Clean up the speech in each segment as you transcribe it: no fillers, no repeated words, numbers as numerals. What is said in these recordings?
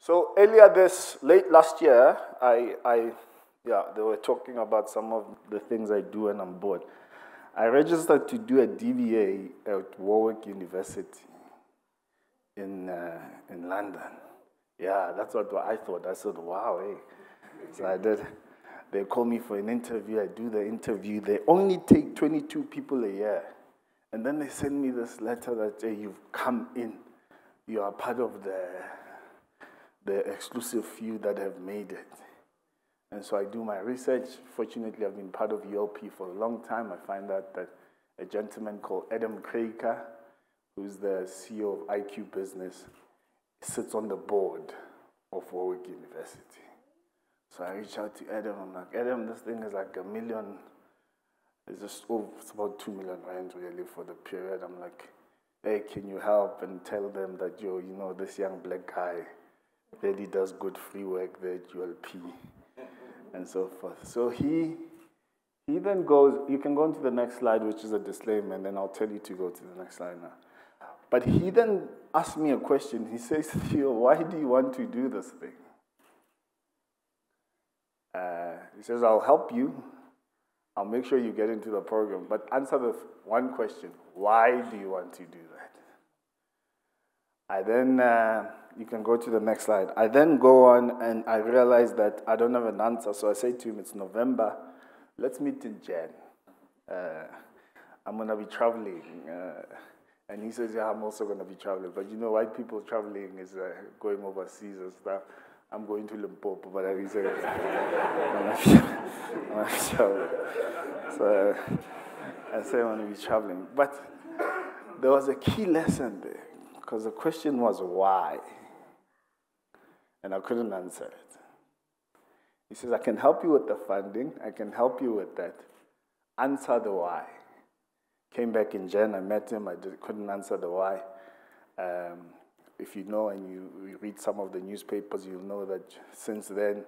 So earlier late last year, they were talking about some of the things I do when I'm bored. I registered to do a DBA at Warwick University in London. Yeah, that's what I thought. I said, wow, hey. So I did. They call me for an interview. I do the interview. They only take 22 people a year. And then they send me this letter that, hey, you've come in. You are part of the exclusive few that have made it. And so I do my research. Fortunately, I've been part of ULP for a long time. I find out that a gentleman called Adam Kraker, who's the CEO of IQ Business, sits on the board of Warwick University. So I reach out to Adam. I'm like, Adam, this thing is like $1 million. It's about 2 million rand really for the period. I'm like, hey, can you help and tell them that this young black guy really does good free work there at ULP and so forth. So he then goes, you can go on to the next slide, which is a disclaimer, and then I'll tell you to go to the next slide now. But he then asked me a question. He says, Theo, why do you want to do this thing? He says, I'll help you. I'll make sure you get into the program. But answer the one question. Why do you want to do that? I then, you can go to the next slide. I then go on and I realize that I don't have an answer. So I say to him, it's November. Let's meet in Jan. I'm going to be traveling. And he says, yeah, I'm also going to be traveling. But white people traveling is going overseas and stuff. I'm going to Limpopo, but he said, I'm not traveling. So I say I'm going to be traveling. But there was a key lesson there, because the question was why? And I couldn't answer it. He says, I can help you with the funding. I can help you with that. Answer the why. Came back in Jan. I met him. I couldn't answer the why. If you know and you read some of the newspapers, you'll know that since then,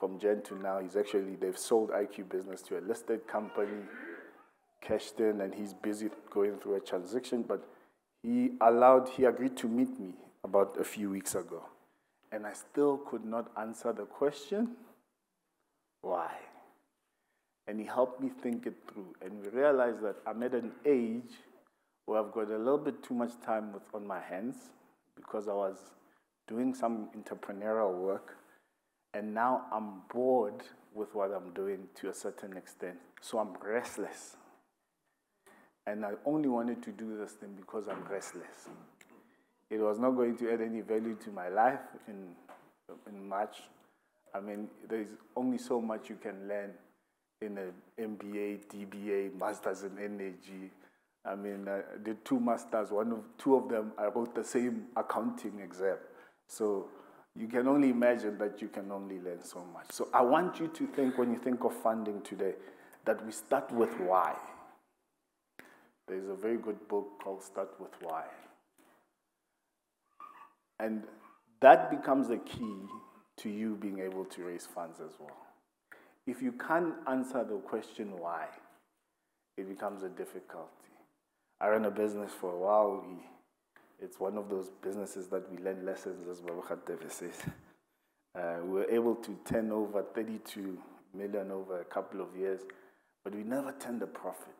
from Jan to now, they've sold IQ Business to a listed company, cashed in, and he's busy going through a transaction. But he agreed to meet me about a few weeks ago. And I still could not answer the question, why? And he helped me think it through. And we realized that I'm at an age where I've got a little bit too much time on my hands, because I was doing some entrepreneurial work, and now I'm bored with what I'm doing to a certain extent. So I'm restless. And I only wanted to do this thing because I'm restless. It was not going to add any value to my life in much. I mean, there's only so much you can learn in an MBA, DBA, Masters in Energy. I mean, I did 2 masters. Two of them, I wrote the same accounting exam. So you can only imagine that you can only learn so much. So I want you to think, when you think of funding today, that we start with why. There's a very good book called Start With Why. And that becomes the key to you being able to raise funds as well. If you can't answer the question why, it becomes a difficulty. I ran a business for a while. It's one of those businesses that we learn lessons, as Babakat Deve says. We were able to turn over 32 million over a couple of years, but we never turned a profit.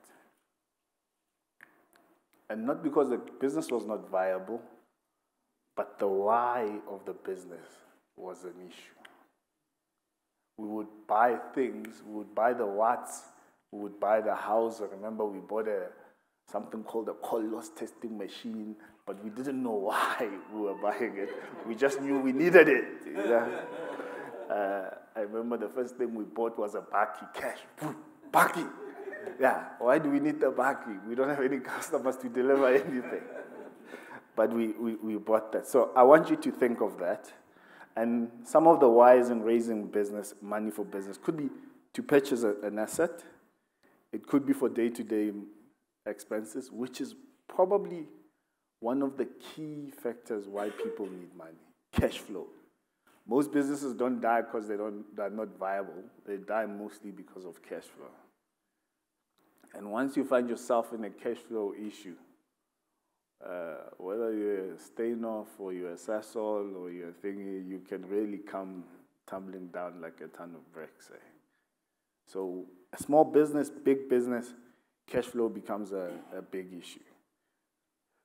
And not because the business was not viable, but the why of the business was an issue. We would buy things, we would buy the watts, we would buy the house. I remember we bought something called a call loss testing machine, but we didn't know why we were buying it. We just knew we needed it. I remember the first thing we bought was a Baki cash. Baki! Yeah, why do we need the Baki? We don't have any customers to deliver anything. But we bought that. So I want you to think of that. And some of the whys in raising money for business could be to purchase an asset. It could be for day-to-day expenses, which is probably one of the key factors why people need money. Cash flow. Most businesses don't die because they're not viable. They die mostly because of cash flow. And once you find yourself in a cash flow issue, whether you're a Steinhoff or you're a Sasol or you're thingy, you can really come tumbling down like a ton of bricks. Eh? So a small business, big business, cash flow becomes a big issue.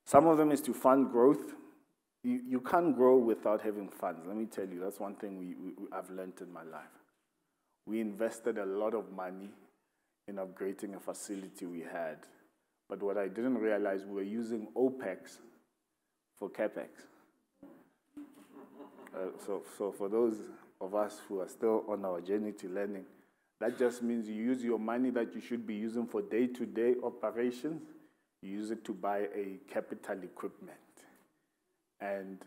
Some of them is to fund growth. You can't grow without having funds. Let me tell you, that's one thing I've learned in my life. We invested a lot of money in upgrading a facility we had. But what I didn't realize, we were using OPEX for CAPEX. So for those of us who are still on our journey to learning, that just means you use your money that you should be using for day-to-day operations, you use it to buy a capital equipment. And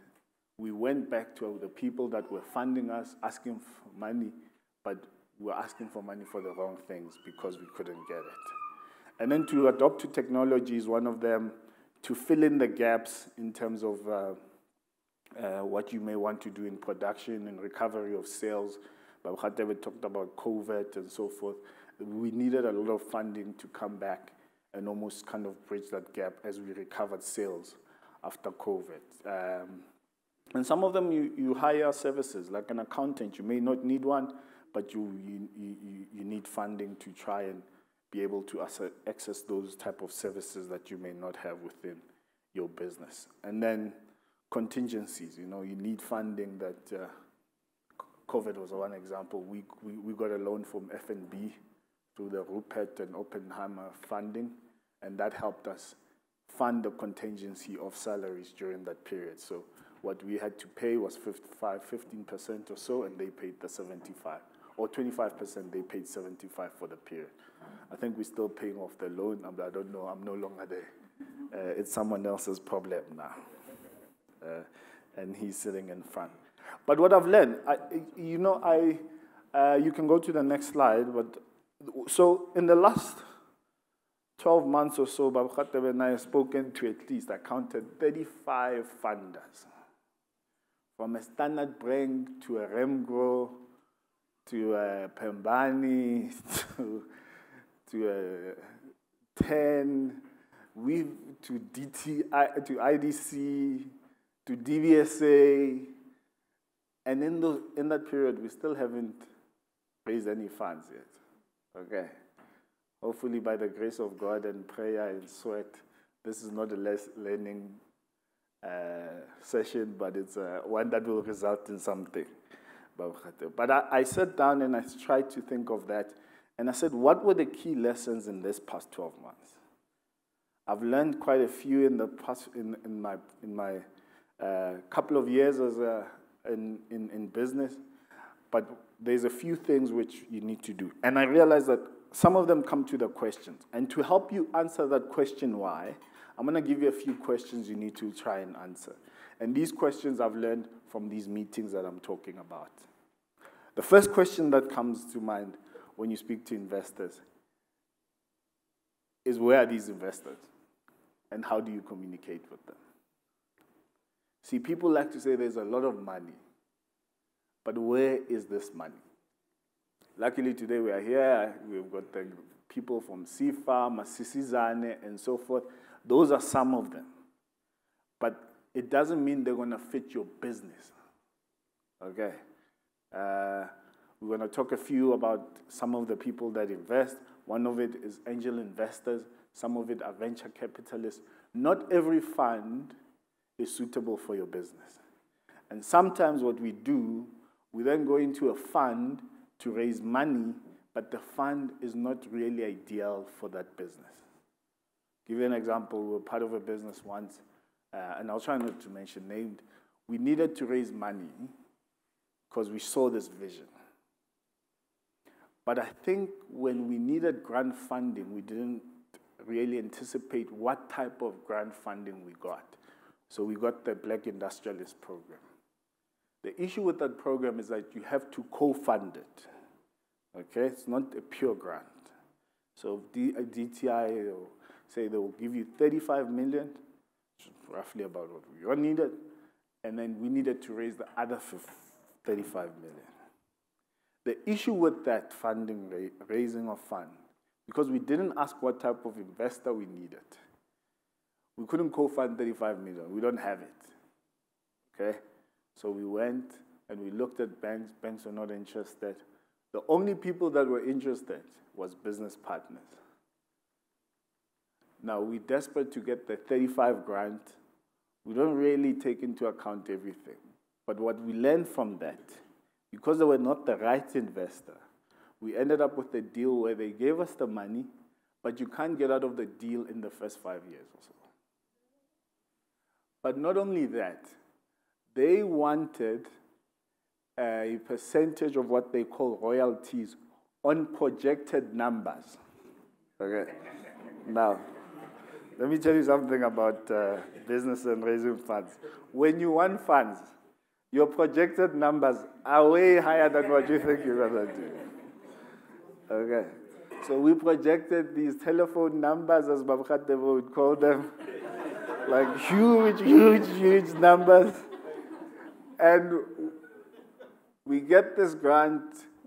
we went back to the people that were funding us, asking for money, but we were asking for money for the wrong things because we couldn't get it. And then to adopt to technology is one of them, to fill in the gaps in terms of what you may want to do in production and recovery of sales. But we talked about COVID and so forth. We needed a lot of funding to come back and almost kind of bridge that gap as we recovered sales after COVID. And some of them you hire services, like an accountant. You may not need one, but you need funding to try and be able to access those type of services that you may not have within your business. And then contingencies, you need funding that, COVID was one example. We got a loan from FNB through the Rupert and Oppenheimer funding, and that helped us fund the contingency of salaries during that period. So what we had to pay was 15% or so, and they paid the 75. Or 25%, they paid 75 for the period. I think we're still paying off the loan. I don't know. I'm no longer there. It's someone else's problem now. And he's sitting in front. But what I've learned, you can go to the next slide. But so in the last 12 months or so, Babukhatebe and I have spoken to at least, I counted 35 funders. From a Standard Bank to a Remgro, to a Pembani, to a 10, to DTI, to IDC, to DVSA, and in that period, we still haven't raised any funds yet. Okay. Hopefully, by the grace of God and prayer and sweat, this is not a learning session, but it's one that will result in something. But I sat down and I tried to think of that, and I said, what were the key lessons in this past 12 months? I've learned quite a few in the past in my couple of years as in business, but there's a few things which you need to do, and I realized that some of them come to the questions, and to help you answer that question why, I'm going to give you a few questions you need to try and answer. And these questions I've learned from these meetings that I'm talking about. The first question that comes to mind when you speak to investors is, where are these investors? And how do you communicate with them? See, people like to say there's a lot of money, but where is this money? Luckily today we are here, we've got the people from SIFA, Masisizane, and so forth. Those are some of them. But it doesn't mean they're going to fit your business. Okay? We're going to talk a few about some of the people that invest. One of it is angel investors. Some of it are venture capitalists. Not every fund is suitable for your business. And sometimes what we do, we then go into a fund to raise money, but the fund is not really ideal for that business. Give you an example. We were part of a business once, and I'll try not to mention names. We needed to raise money because we saw this vision. But I think when we needed grant funding, we didn't really anticipate what type of grant funding we got. So we got the Black Industrialist Program. The issue with that program is that you have to co-fund it. Okay? It's not a pure grant. So DTI will say they will give you 35 million, which is roughly about what we needed, and then we needed to raise the other 35 million. The issue with that funding, raising of fund, because we didn't ask what type of investor we needed, We couldn't co-fund 35 million. We don't have it. Okay? So we went and we looked at banks. Banks were not interested. The only people that were interested was business partners. Now, we're desperate to get the 35 grant. We don't really take into account everything. But what we learned from that, because they were not the right investor, we ended up with a deal where they gave us the money, but you can't get out of the deal in the first 5 years or so. But not only that, they wanted a percentage of what they call royalties on projected numbers. Okay. Now, let me tell you something about business and raising funds. When you want funds, your projected numbers are way higher than what you think you're going to do. Okay. So we projected these telephone numbers, as Babakhatebo would call them, like huge numbers. And we get this grant.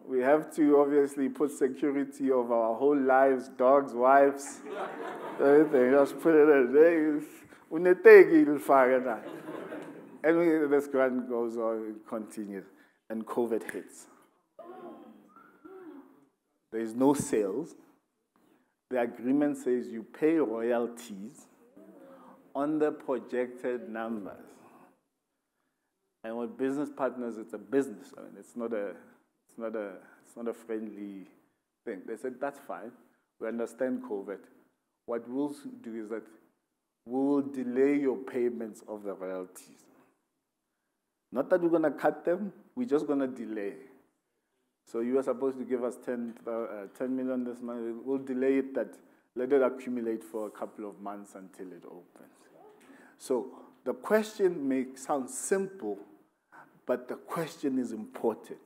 We have to obviously put security of our whole lives, dogs, wives, everything. Just put it in. And this grant goes on, continues, and COVID hits. There is no sales. The agreement says you pay royalties on the projected numbers. And with business partners, it's a business. I mean, it's not a friendly thing. They said, that's fine. We understand COVID. What we'll do is that we will delay your payments of the royalties. Not that we're going to cut them, we're just going to delay. So you were supposed to give us 10 million this month. We'll delay it, let it accumulate for a couple of months until it opens. So the question may sound simple, but the question is important.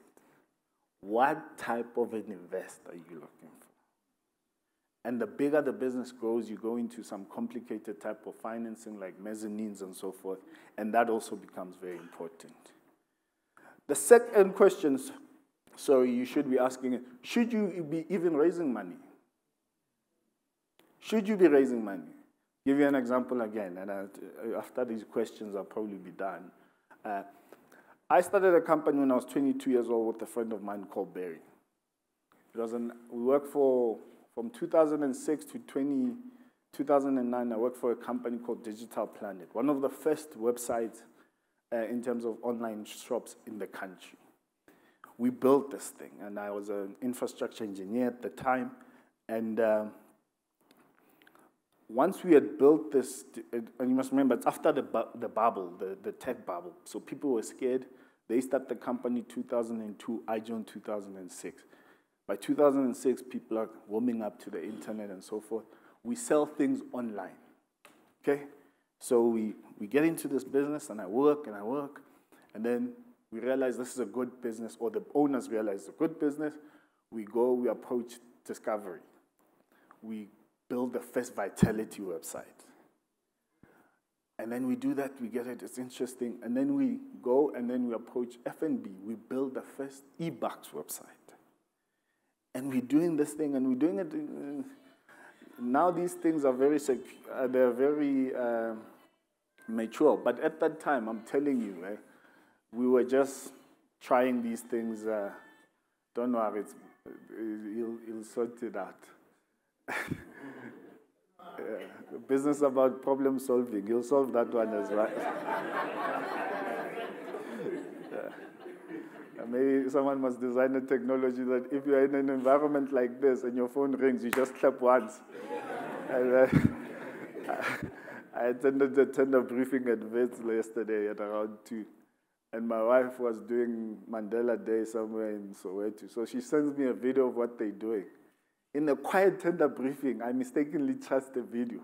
What type of an investor are you looking for? And the bigger the business grows, you go into some complicated type of financing like mezzanines and so forth, and that also becomes very important. The second question, you should be asking, should you be even raising money? Should you be raising money? Give you an example again, and after these questions, I'll probably be done. I started a company when I was 22 years old with a friend of mine called Barry. We worked from 2006 to 2009, I worked for a company called Digital Planet, one of the first websites in terms of online shops in the country. We built this thing, and I was an infrastructure engineer at the time, and once we had built this, and you must remember, it's after the bubble, the tech bubble, so people were scared. They started the company 2002, I joined 2006. By 2006, people are warming up to the internet and so forth. We sell things online, okay? So we get into this business, and I work, and then we realize this is a good business, or the owners realize it's a good business. We approach discovery. We build the first Vitality website. And then we do that, we get it, it's interesting. And then we go and then we approach F&B. We build the first e-bucks website. And we're doing this thing, and we're doing it. Now these things are very secure, they're very mature. But at that time, I'm telling you, we were just trying these things. Don't worry, you'll sort it out. Business about problem solving. You'll solve that one as well. Maybe someone must design a technology that if you're in an environment like this and your phone rings, you just clap once. And, I attended the tender briefing at Wits yesterday at around 2. And my wife was doing Mandela Day somewhere in Soweto. So she sends me a video of what they're doing. In a quiet tender briefing, I mistakenly trust the video.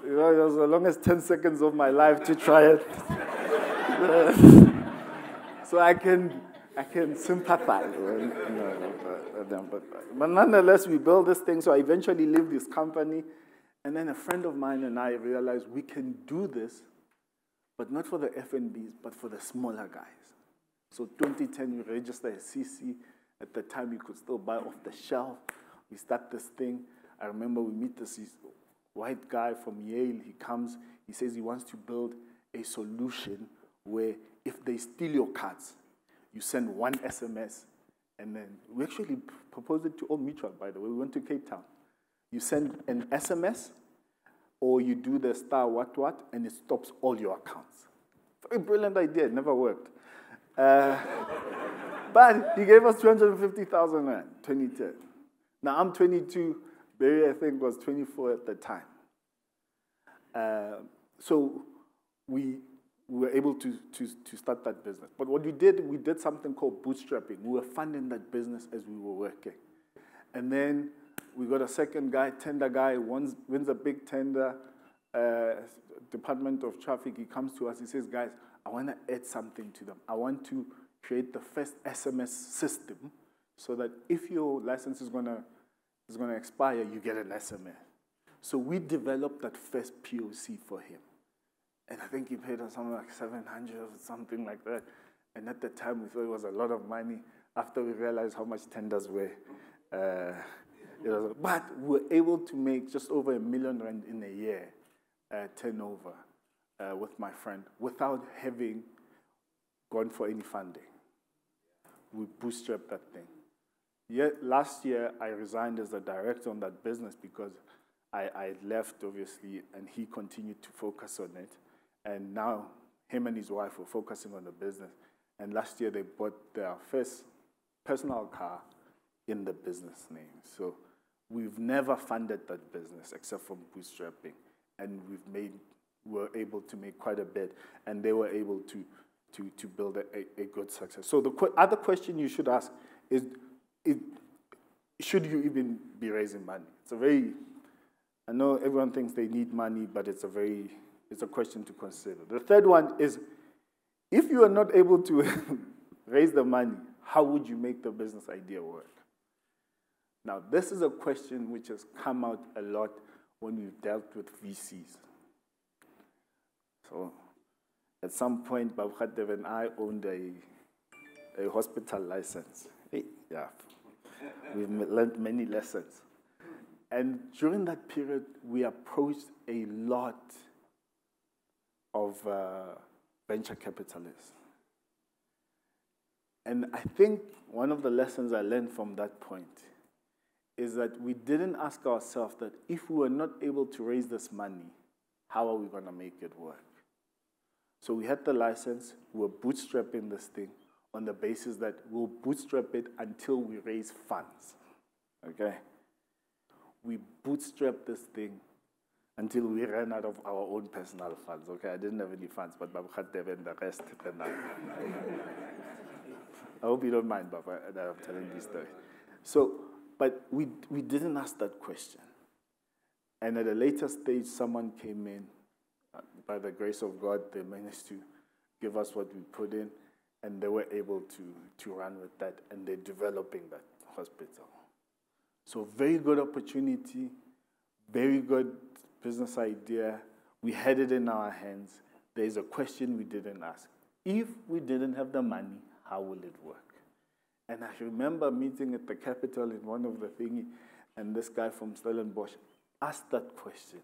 It was the longest 10 seconds of my life to try it. So I can sympathize with them. But nonetheless, we built this thing. So I eventually leave this company. And then a friend of mine and I realized we can do this, but not for the F&Bs, but for the smaller guys. So 2010, we registered a CC. At the time, you could still buy off the shelf. We start this thing. I remember we meet the CC. white guy from Yale. He comes, he says he wants to build a solution where if they steal your cards, you send one SMS, and then we actually proposed it to Old Mutual, by the way. We went to Cape Town. You send an SMS, or you do the star what, and it stops all your accounts. Very brilliant idea. It never worked. But he gave us 250,000 rand, 2010. Now I'm 22. Barry, I think, was 24 at the time. So we were able to start that business. But what we did something called bootstrapping. We were funding that business as we were working. And then we got a second guy, tender guy, wins a big tender, Department of Traffic. He comes to us, he says, guys, I want to add something to them. I want to create the first SMS system so that if your license is going to expire, you get an SMS. So we developed that first POC for him. And I think he paid us something like 700 or something like that. And at the time, we thought it was a lot of money. After we realized how much tenders were, but we were able to make just over R1 million in a year turnover with my friend without having gone for any funding. We bootstrapped that thing. Last year, I resigned as a director on that business because I left, obviously, and he continued to focus on it. And now, him and his wife were focusing on the business. And last year, they bought their first personal car in the business name. So we've never funded that business except from bootstrapping. And we were able to make quite a bit. And they were able to build a good success. So the other question you should ask is should you even be raising money? It's a very, I know everyone thinks they need money, but it's a question to consider. The third one is, if you are not able to raise the money, how would you make the business idea work? Now, this is a question which has come out a lot when we've dealt with VCs. So, at some point, Babkhadev and I owned a hospital license. Yeah. We've learned many lessons. And during that period, we approached a lot of venture capitalists. And I think one of the lessons I learned from that point is that we didn't ask ourselves that if we were not able to raise this money, how are we going to make it work? So we had the license, we were bootstrapping this thing on the basis that we'll bootstrap it until we raise funds, okay? We bootstrapped this thing until we ran out of our own personal funds, okay? I didn't have any funds, but Babkhadev and the rest. I hope you don't mind, Baba, that I'm telling this story. So, but we didn't ask that question. And at a later stage, someone came in. By the grace of God, they managed to give us what we put in, and they were able to run with that, and they're developing that hospital. So very good opportunity, very good business idea. We had it in our hands. There's a question we didn't ask. If we didn't have the money, how will it work? And I remember meeting at the Capitol in one of the thingy, and this guy from Stellenbosch asked that question.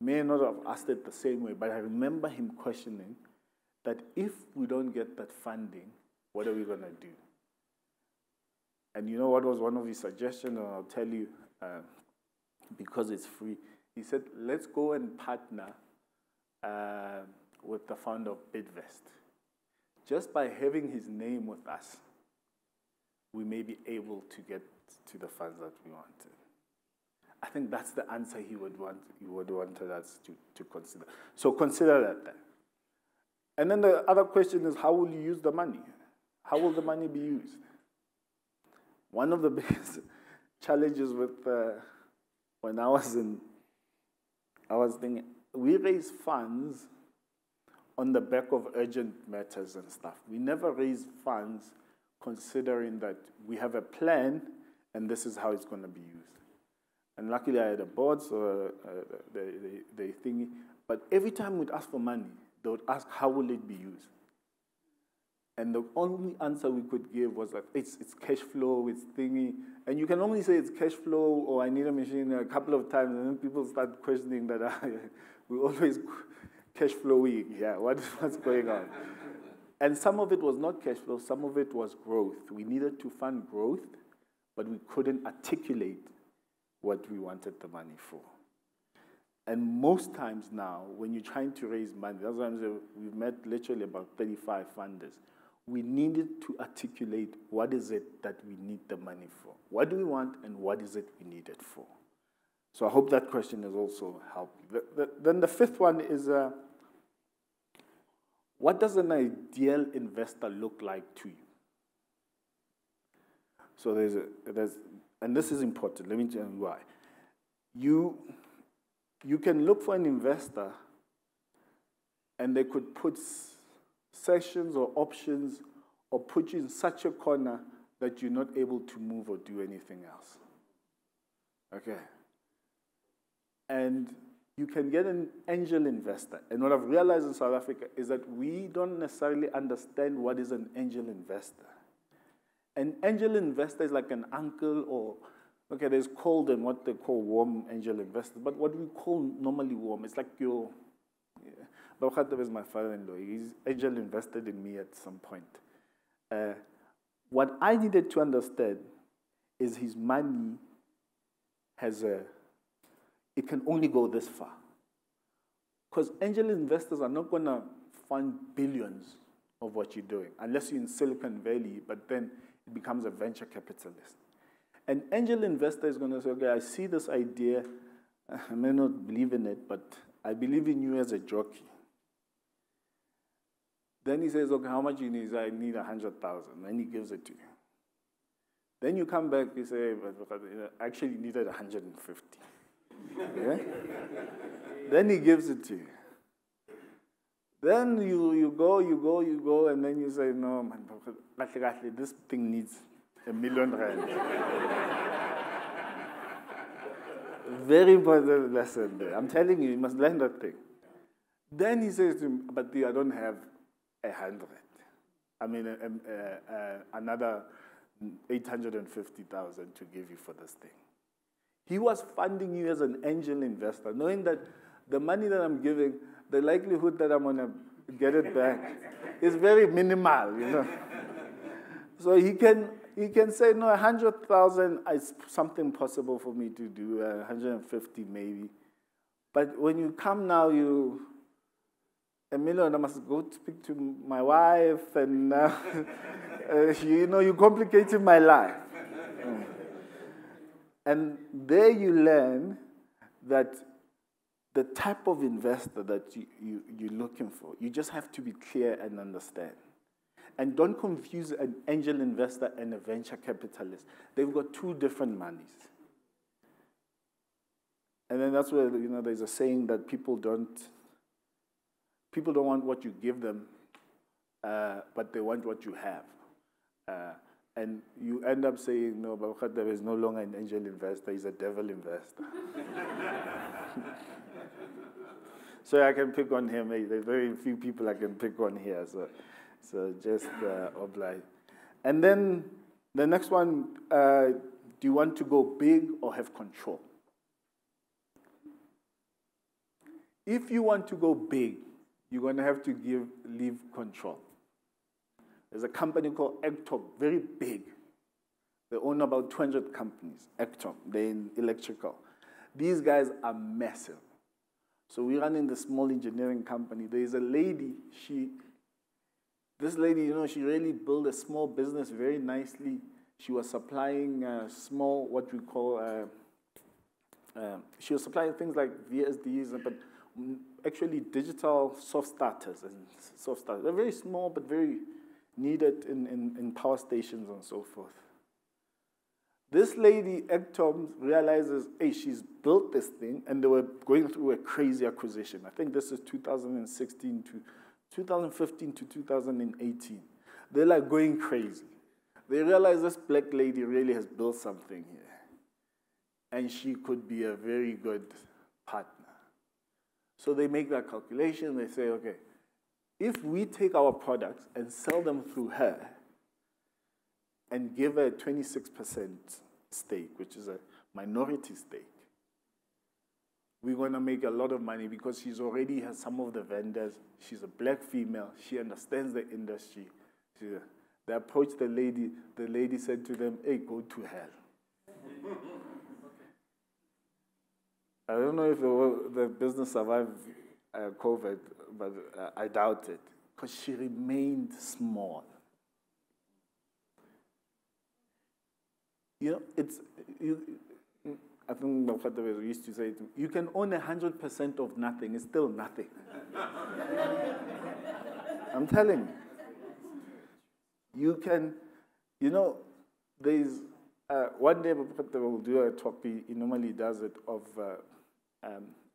May not have asked it the same way, but I remember him questioning that if we don't get that funding, what are we going to do? And you know what was one of his suggestions? And I'll tell you, because it's free. He said, let's go and partner with the founder of Bidvest. Just by having his name with us, we may be able to get to the funds that we wanted. I think that's the answer he would want us to consider. So consider that then. And then the other question is, how will you use the money? How will the money be used? One of the biggest challenges with when I was thinking, we raise funds on the back of urgent matters and stuff. We never raise funds considering that we have a plan and this is how it's going to be used. And luckily I had a board, so they thingy. But every time we'd ask for money, they would ask, how will it be used? And the only answer we could give was that it's cash flow, it's thingy. And you can only say it's cash flow or I need a machine a couple of times, and then people start questioning that we always cash flowing. Yeah, what's going on? And some of it was not cash flow, some of it was growth. We needed to fund growth, but we couldn't articulate what we wanted the money for. And most times now, when you're trying to raise money, that's why I'm saying we've met literally about 35 funders. We needed to articulate what is it that we need the money for. What do we want and what is it we need it for? So I hope that question has also helped. Then the fifth one is, what does an ideal investor look like to you? So and this is important, let me tell you why. You can look for an investor and they could put sessions or options or put you in such a corner that you're not able to move or do anything else. Okay. And you can get an angel investor. And what I've realized in South Africa is that we don't necessarily understand what is an angel investor. An angel investor is like an uncle or, okay, there's cold and what they call warm angel investors, but what we call normally warm, it's like your, Babakhatab is my father-in-law. He's angel invested in me at some point. What I needed to understand is his money it can only go this far. Because angel investors are not going to fund billions of what you're doing, unless you're in Silicon Valley, but then it becomes a venture capitalist. An angel investor is going to say, okay, I see this idea, I may not believe in it, but I believe in you as a jockey. Then he says, okay, how much you need? I need 100,000. Then he gives it to you. Then you come back, you say, I actually needed 150. Yeah? Then he gives it to you. Then you go, and then you say, no, man, this thing needs R1 million. Very important lesson there. I'm telling you, you must learn that thing. Then he says to him, but I don't have 100. I mean, another 850,000 to give you for this thing. He was funding you as an angel investor, knowing that the money that I'm giving, the likelihood that I'm going to get it back is very minimal, you know. So he can say, no, 100,000 is something possible for me to do, 150 maybe. But when you come now, $1 million, I must go speak to my wife, and you're complicating my life. And there you learn that the type of investor that you're looking for, you just have to be clear and understand. And don't confuse an angel investor and a venture capitalist. They've got two different monies. And then that's where, there's a saying that people don't want what you give them, but they want what you have. And you end up saying, no, Babakhatab is no longer an angel investor, he's a devil investor. So I can pick on him. There's very few people I can pick on here, so just oblige. And then the next one, do you want to go big or have control? If you want to go big, you're going to have to leave control. There's a company called Ectop, very big. They own about 200 companies, Ectop. They're in electrical. These guys are massive. So we run in the small engineering company. There's a lady, this lady, she really built a small business very nicely. She was supplying small, what we call, she was supplying things like VSDs, but actually digital soft starters. They're very small, but very needed in power stations and so forth. This lady, Ectom, realizes, hey, she's built this thing, and they were going through a crazy acquisition. I think this is 2015 to 2018. They're like going crazy. They realize this black lady really has built something here, and she could be a very good partner. So they make that calculation. They say, okay, If we take our products and sell them through her and give her a 26% stake, which is a minority stake, we're going to make a lot of money because she's already has some of the vendors. She's a black female. She understands the industry. They approached the lady. The lady said to them, hey, go to hell. I don't know if the business survived COVID, but I doubt it, because she remained small. I think my father used to say to me, you can own 100% of nothing, it's still nothing. I'm telling you. You can, there's, one day my father will do a talk, he normally does it, of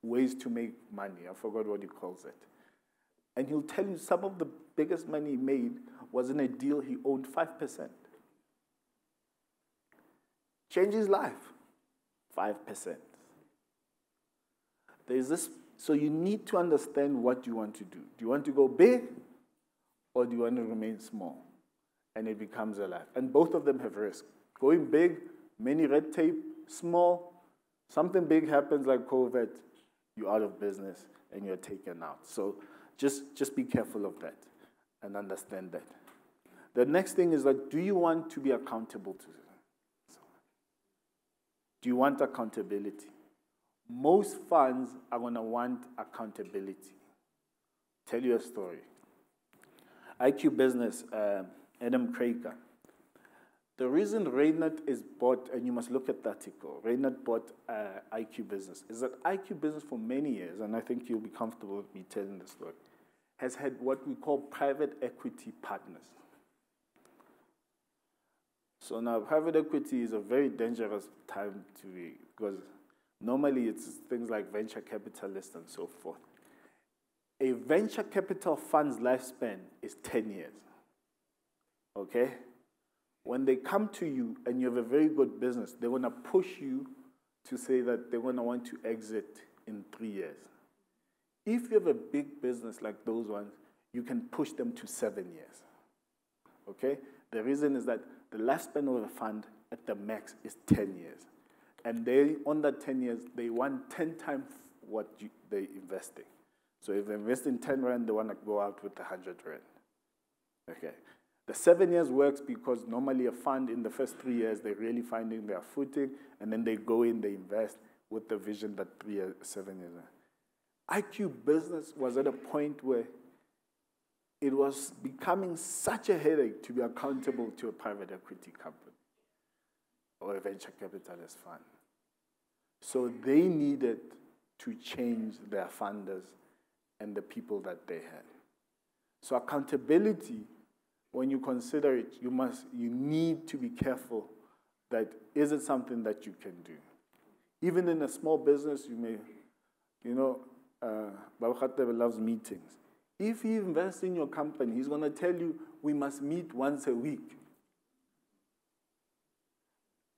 ways to make money. I forgot what he calls it. And he'll tell you some of the biggest money he made was in a deal he owned 5%. Changed his life. 5%. There's this, so you need to understand what you want to do. Do you want to go big, or do you want to remain small? And it becomes a life. And both of them have risk. Going big, many red tape. Small, something big happens like COVID, you're out of business and you're taken out. So just be careful of that and understand that. The next thing is that, do you want to be accountable to someone? Do you want accountability? Most funds are going to want accountability. Tell you a story. IQ Business, Adam Kraker. The reason Reynard is bought, and you must look at the article, Reynard bought IQ Business, is that IQ Business for many years, and I think you'll be comfortable with me telling the story, has had what we call private equity partners. So now private equity is a very dangerous time to be, because normally it's things like venture capitalists and so forth. A venture capital fund's lifespan is 10 years, okay? When they come to you and you have a very good business, they want to push you to say that they want to exit in 3 years. If you have a big business like those ones, you can push them to 7 years, okay? The reason is that the lifespan of a fund at the max is 10 years. And they, on that 10 years, they want 10 times what they're investing. So if they invest in 10 rand, they want to go out with 100 rand. Okay. The 7 years works because normally a fund in the first 3 years, they're really finding their footing, and then they go in, they invest with the vision that 7 years. IQ Business was at a point where it was becoming such a headache to be accountable to a private equity company or a venture capitalist fund. So they needed to change their funders and the people that they had. So accountability, when you consider it, you need to be careful that is it something that you can do. Even in a small business, you may, Baba Khatebe loves meetings. If he invests in your company, he's going to tell you, we must meet once a week.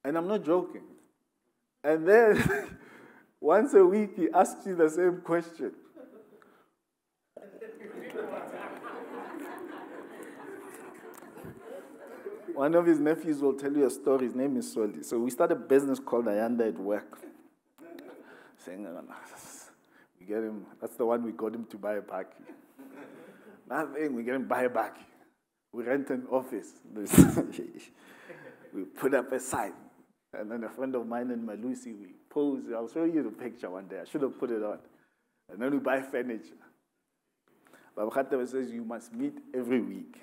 And I'm not joking. And then, once a week, he asks you the same question. One of his nephews will tell you a story. His name is Soli. So we started a business called Ayanda at work. Saying, we get him, that's the one we got him to buy a buggy. Nothing, we get him buy a buggy. We rent an office. We put up a sign. And then a friend of mine and Malusi, we pose. I'll show you the picture one day. I should have put it on. And then we buy furniture. Baba Khatebe says, you must meet every week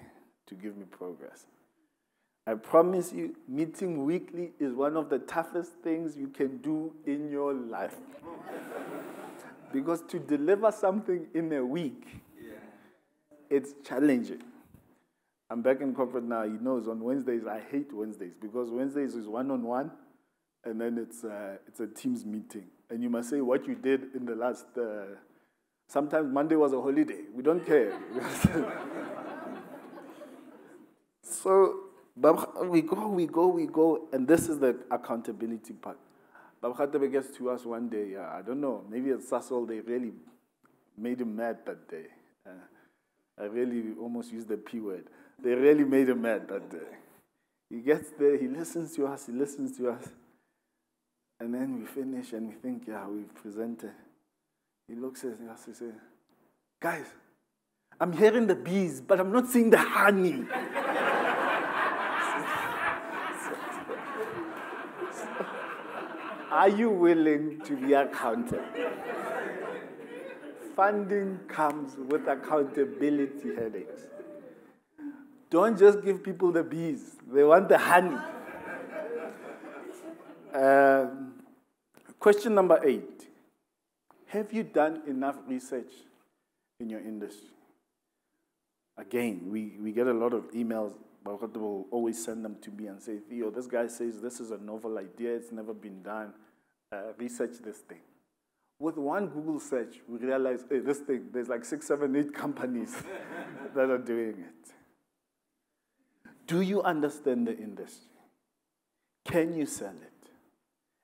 to give me progress. I promise you, meeting weekly is one of the toughest things you can do in your life. Because to deliver something in a week, it's challenging. I'm back in corporate now. He knows on Wednesdays, I hate Wednesdays because Wednesdays is one-on-one, and then it's a Teams meeting. And you must say what you did in the last, sometimes Monday was a holiday. We don't care. So we go, and this is the accountability part. Baba Khatebe gets to us one day, I don't know, maybe at Sasol they really made him mad that day. I really almost used the P word. They really made him mad that day. He gets there, he listens to us, and then we finish and we think, yeah, we've presented. He looks at us, he says, guys, I'm hearing the bees, but I'm not seeing the honey. Are you willing to be accountable? Funding comes with accountability headaches. Don't just give people the bees. They want the honey. Question number 8. Have you done enough research in your industry? Again, we get a lot of emails. But will always send them to me and say, Theo, this guy says this is a novel idea. It's never been done. Research this thing. With one Google search, we realize, hey, this thing, there's like 6, 7, 8 companies that are doing it. Do you understand the industry? Can you sell it?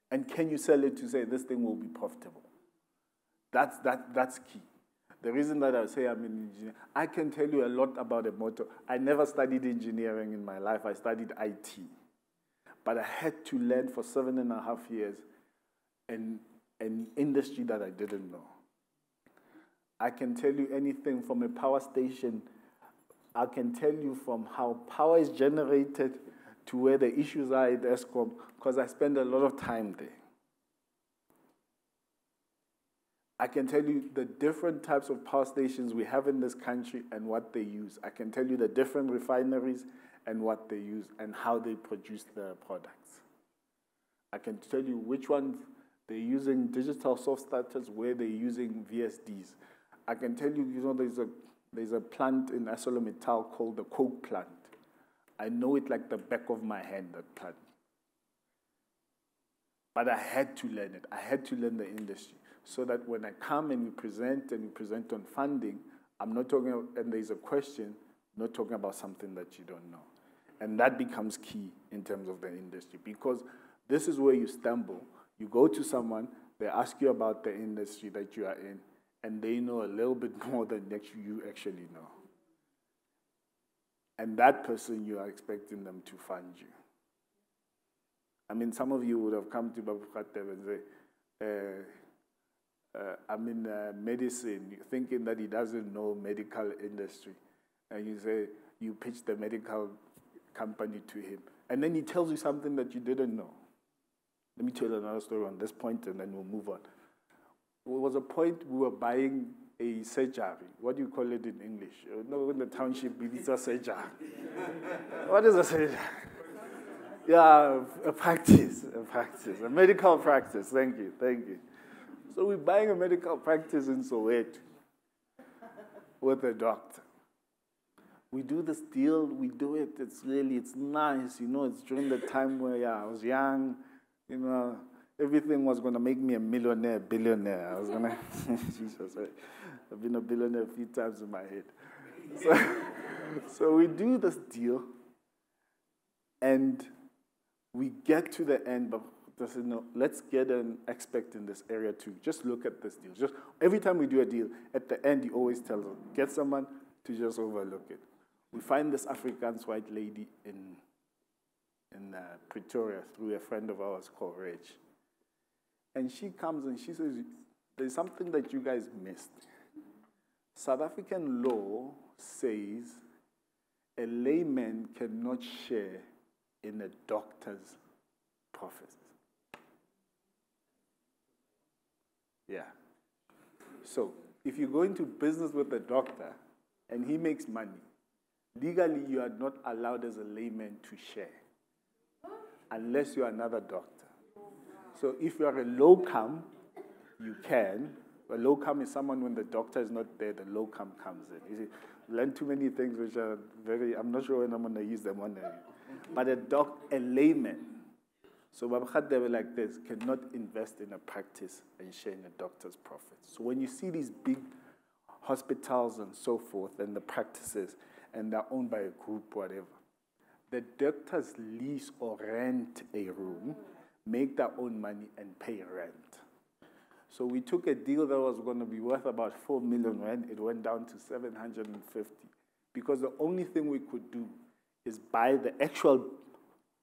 And can you sell it to say this thing will be profitable? That's key. The reason that I say I'm an engineer, I can tell you a lot about a motor. I never studied engineering in my life. I studied IT. But I had to learn for 7.5 years an industry that I didn't know. I can tell you anything from a power station. I can tell you from how power is generated to where the issues are at ESCOM, because I spend a lot of time there. I can tell you the different types of power stations we have in this country and what they use. I can tell you the different refineries and what they use and how they produce their products. I can tell you which ones they're using digital soft starters, where they're using VSDs. I can tell you, there's a plant in ArcelorMittal called the Coke plant. I know it like the back of my hand, that plant. But I had to learn it. I had to learn the industry, so that when I come and we present on funding, I'm not talking about, and there's a question, not talking about something that you don't know. And that becomes key in terms of the industry, because this is where you stumble. You go to someone, they ask you about the industry that you are in, and they know a little bit more than you actually know. And that person, you are expecting them to fund you. I mean, some of you would have come to Babu Khatev and say, I'm in medicine, thinking that he doesn't know medical industry. And you say, you pitch the medical company to him. And then he tells you something that you didn't know. Let me tell you another story on this point, and then we'll move on. There was a point we were buying a surgery. What do you call it in English? No, in the township, it's a surgery. What is a surgery? Yeah, a practice, a medical practice. Thank you. So we're buying a medical practice in Soweto with a doctor. We do this deal, we do it, it's nice, it's during the time where I was young, everything was going to make me a millionaire, billionaire. I was going to, Jesus, I've been a billionaire a few times in my head. So we do this deal, and we get to the end, but let's get an expert in this area too. Just look at this deal. Just every time we do a deal, at the end, he always tells us, get someone to just overlook it. We find this Afrikaans white lady in Pretoria through a friend of ours called Reg. And she comes and she says, there's something that you guys missed. South African law says a layman cannot share in a doctor's profits. Yeah. So if you go into business with a doctor and he makes money, legally you are not allowed as a layman to share unless you are another doctor. So if you are a locum, you can. A locum is someone when the doctor is not there, the locum comes in. You see, learn too many things which are I'm not sure when I'm going to use them on there. But a layman, so they were like this, cannot invest in a practice and share in a doctor's profits. So when you see these big hospitals and so forth and the practices, and they're owned by a group, whatever, the doctors lease or rent a room, make their own money, and pay rent. So we took a deal that was going to be worth about 4 million rand. It went down to 750. because the only thing we could do is buy the actual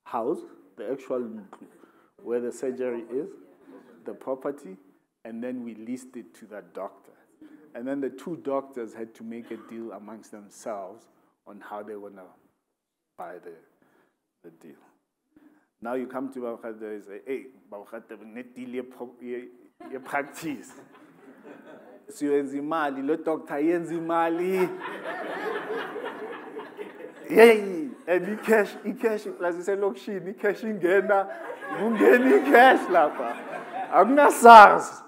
house, the actual where the surgery is, the property, and then we leased it to that doctor. And then the two doctors had to make a deal amongst themselves on how they want to buy the deal. Now you come to Babakhat and say, hey, Babakhat, net deal your practice. So yenza imali, lo doctor yenza imali. Yay! And cash, plus he said, look, cash ingena, ungeni cash lapha. Akuna SARS.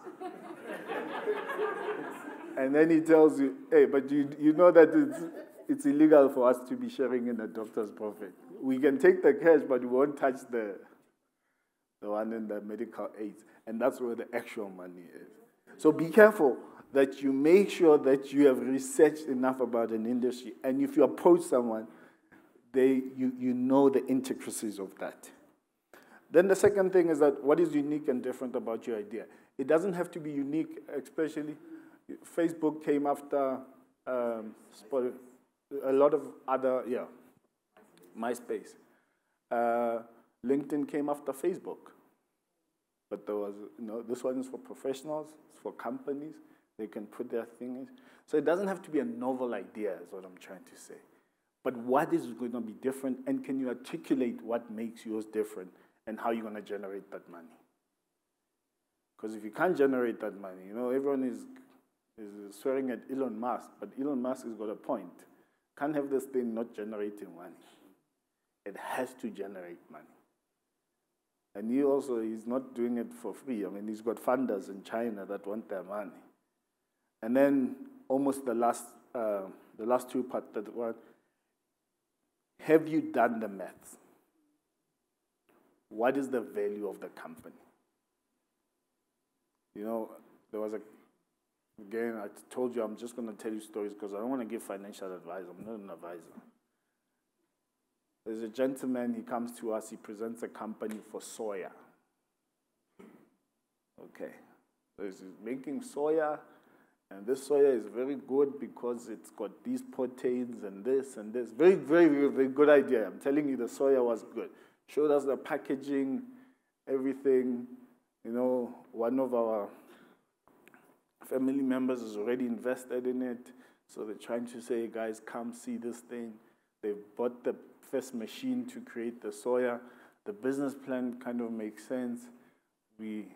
And then he tells you, hey, but you know that it's illegal for us to be sharing in the doctor's profit. We can take the cash, but we won't touch the one in the medical aids. And that's where the actual money is. So be careful that you make sure that you have researched enough about an industry. And if you approach someone, you know the intricacies of that. Then the second thing is that what is unique and different about your idea? It doesn't have to be unique, especially Facebook came after a lot of other, MySpace. LinkedIn came after Facebook. But there was, this one is for professionals, it's for companies. They can put their thing in. So it doesn't have to be a novel idea, is what I'm trying to say. But what is going to be different, and can you articulate what makes yours different and how you're going to generate that money? Because if you can't generate that money, everyone is swearing at Elon Musk, but Elon Musk has got a point. Can't have this thing not generating money. It has to generate money. And he's not doing it for free. I mean, he's got funders in China that want their money. And then almost the last two parts, that one, have you done the maths? What is the value of the company? There was again, I told you I'm just going to tell you stories because I don't want to give financial advice. I'm not an advisor. There's a gentleman, he comes to us, he presents a company for soya. Okay. So he's making soya, and this soya is very good because it's got these proteins and this and this. Very, very, very, very good idea. I'm telling you, the soya was good. Showed us the packaging, everything. One of our family members has already invested in it. So they're trying to say, guys, come see this thing. They bought the first machine to create the soya. The business plan kind of makes sense. We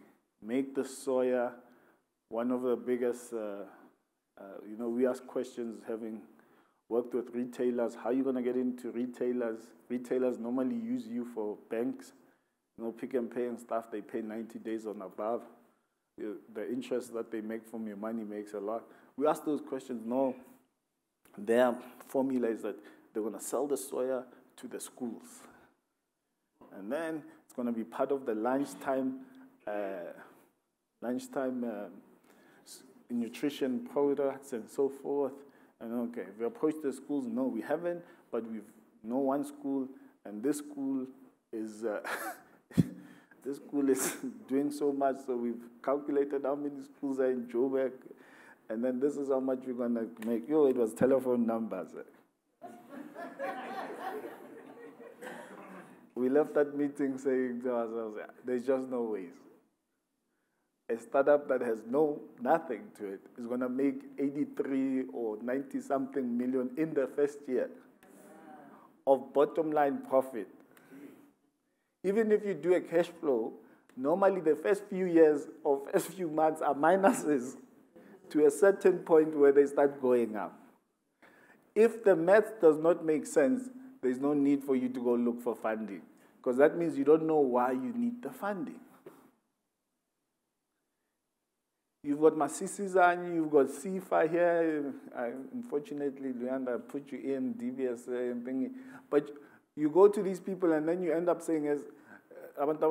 make the soya. One of the biggest, we ask questions having worked with retailers. How are you going to get into retailers? Retailers normally use you for banks. Pick and pay and stuff, they pay 90 days on above. The interest that they make from your money makes a lot. We ask those questions. No, their formula is that they're going to sell the soya to the schools. And then it's going to be part of the lunchtime nutrition products and so forth. And okay, we approach the schools. No, we haven't, but we know one school, and this school is this school is doing so much. So we've calculated how many schools are in Joburg, and then this is how much we're going to make. It was telephone numbers. We left that meeting saying to ourselves, there's just no ways. A startup that has nothing to it is going to make 83 or 90-something million in the first year of bottom line profit. Even if you do a cash flow, normally the first few years or first few months are minuses to a certain point where they start going up. If the math does not make sense, there's no need for you to go look for funding, because that means you don't know why you need the funding. You've got Masisizani, you've got SIFA here. Unfortunately, Luanda put you in DBS and thingy. But you go to these people and then you end up saying, as unika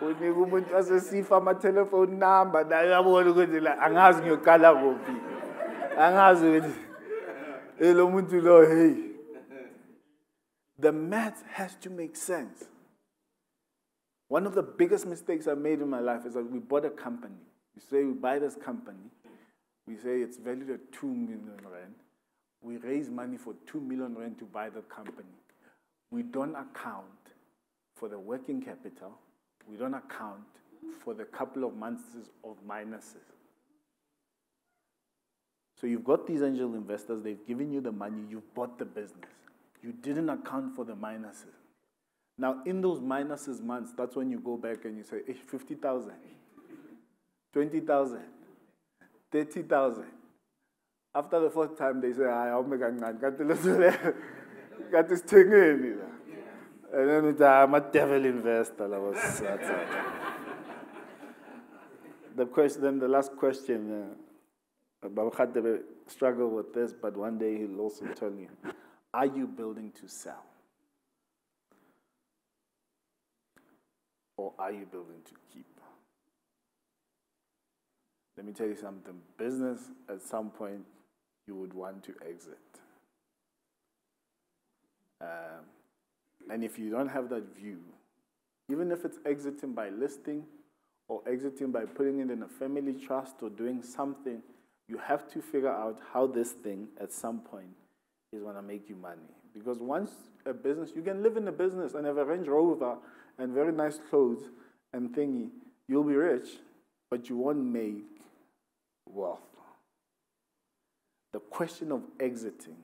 umuntu wasesifa ama-telephone number naye uyabona ukuthi la angazi ngiyokala kuphi, angazi ukuthi lo muntu lo, hey. The math has to make sense. One of the biggest mistakes I made in my life is that we bought a company. You say we buy this company, we say it's valued at 2 million rand. We raise money for 2 million rand to buy the company. We don't account for the working capital. We don't account for the couple of months of minuses. So you've got these angel investors, they've given you the money, you've bought the business. You didn't account for the minuses. Now, in those minuses months, that's when you go back and you say, hey, 50,000, 20,000, 30,000. After the fourth time, they say, got this thing in. And then I'm a devil investor. The last question, Babakhat struggle with this, but one day he'll also tell you, are you building to sell? Or are you building to keep? Let me tell you something. Business, at some point, you would want to exit. And if you don't have that view, even if it's exiting by listing or exiting by putting it in a family trust or doing something, you have to figure out how this thing at some point is going to make you money. Because once a business, you can live in a business and have a Range Rover and very nice clothes and thingy, you'll be rich, but you won't make wealth. The question of exiting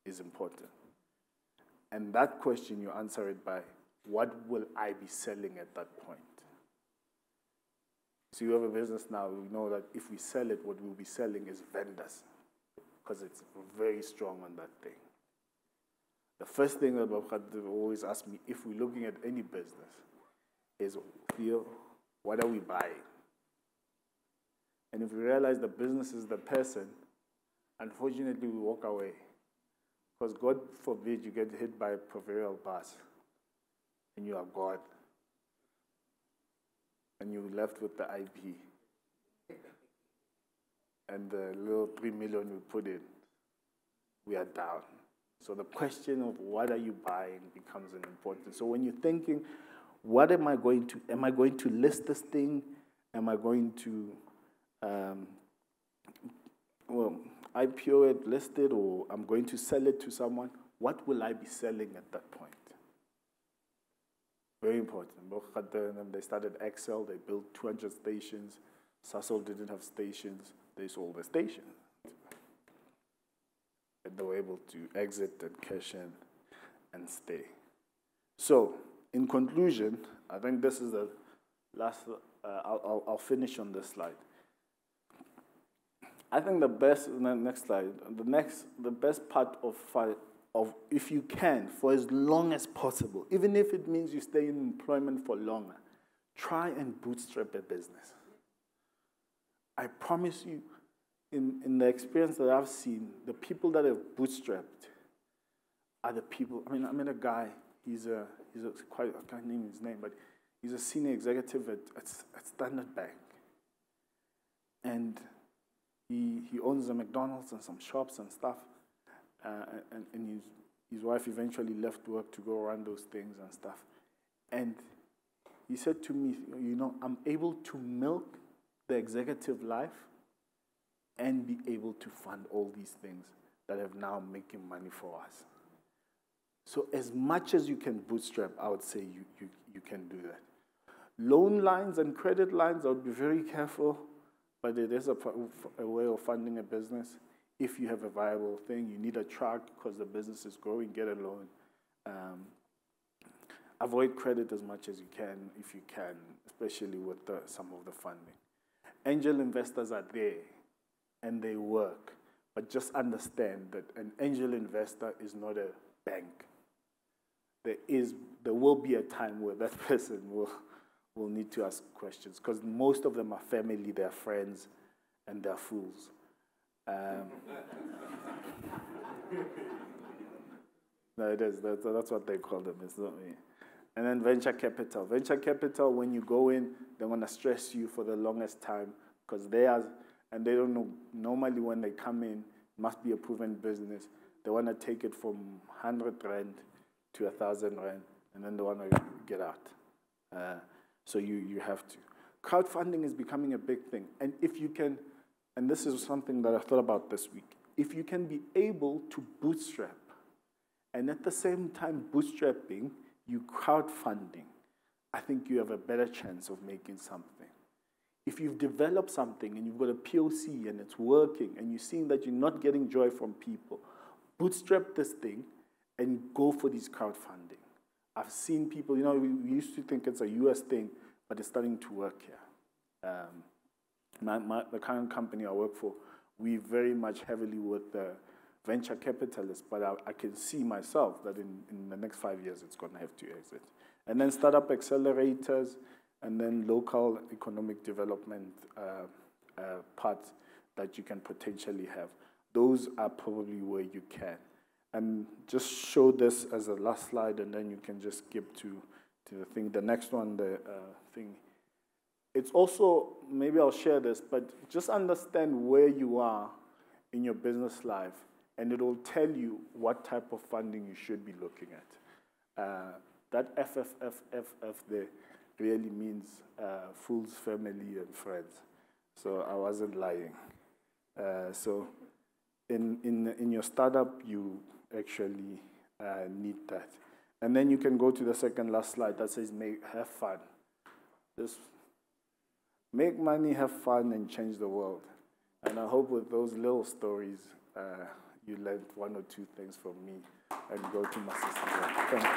is important. And that question, you answer it by, what will I be selling at that point? So you have a business now, we know that if we sell it, what we'll be selling is vendors, because it's very strong on that thing. The first thing that Babakhat always asks me, if we're looking at any business, is, Theo, what are we buying? And if we realize the business is the person, unfortunately we walk away. Because God forbid you get hit by a proverbial bus and you are God. And you're left with the IP. And the little 3 million we put in, we are down. So the question of what are you buying becomes an important. So when you're thinking, what am I going to list this thing? Am I going to, IPO it, list it, or I'm going to sell it to someone? What will I be selling at that point? Very important. They started Excel, they built 200 stations. Sasol didn't have stations, they sold the station. And they were able to exit and cash in and stay. So, in conclusion, I think this is the last, I'll finish on this slide. I think the best, next slide, the best part of if you can, for as long as possible, even if it means you stay in employment for longer, try and bootstrap a business. I promise you, in the experience that I've seen, the people that have bootstrapped are the people. I met a guy. He's quite, I can't name his name, but he's a senior executive at Standard Bank, and he owns a McDonald's and some shops and stuff. And his wife eventually left work to go run those things and stuff. And he said to me, I'm able to milk the executive life and be able to fund all these things that have now making money for us. So as much as you can bootstrap, I would say you can do that. Loan lines and credit lines, I would be very careful, but it is a way of funding a business. If you have a viable thing, you need a truck because the business is growing, get a loan. Avoid credit as much as you can, if you can, especially with some of the funding. Angel investors are there, and they work. But just understand that an angel investor is not a bank. There will be a time where that person will need to ask questions, because most of them are family, they're friends, and they're fools. No, it is. That's what they call them. It's not me. And then venture capital. Venture capital, when you go in, they want to stress you for the longest time, because they don't know. Normally, when they come in, it must be a proven business. They want to take it from 100 rand to 1,000 rand, and then they want to get out. So you have to. crowdfunding is becoming a big thing. And if you can, and this is something that I thought about this week, if you can be able to bootstrap, and at the same time bootstrapping, you crowdfunding, I think you have a better chance of making something. If you've developed something and you've got a POC and it's working and you're seeing that you're not getting joy from people, bootstrap this thing and go for these crowdfunding. I've seen people, we used to think it's a US thing, but it's starting to work here. The current company I work for, we very much heavily with the venture capitalists, but I can see myself that in the next 5 years it's going to have to exit. And then startup accelerators, and then local economic development parts that you can potentially have. Those are probably where you can. And just show this as a last slide, and then you can just skip to the thing. The next one, the thing. It's also, maybe I'll share this, but just understand where you are in your business life, and it'll tell you what type of funding you should be looking at. That FFFFF there really means fools, family, and friends. So I wasn't lying. So in your startup, you actually need that. And then you can go to the second last slide that says have fun. Just make money, have fun, and change the world. And I hope with those little stories, you learned one or two things from me and go to my sister. Thank you.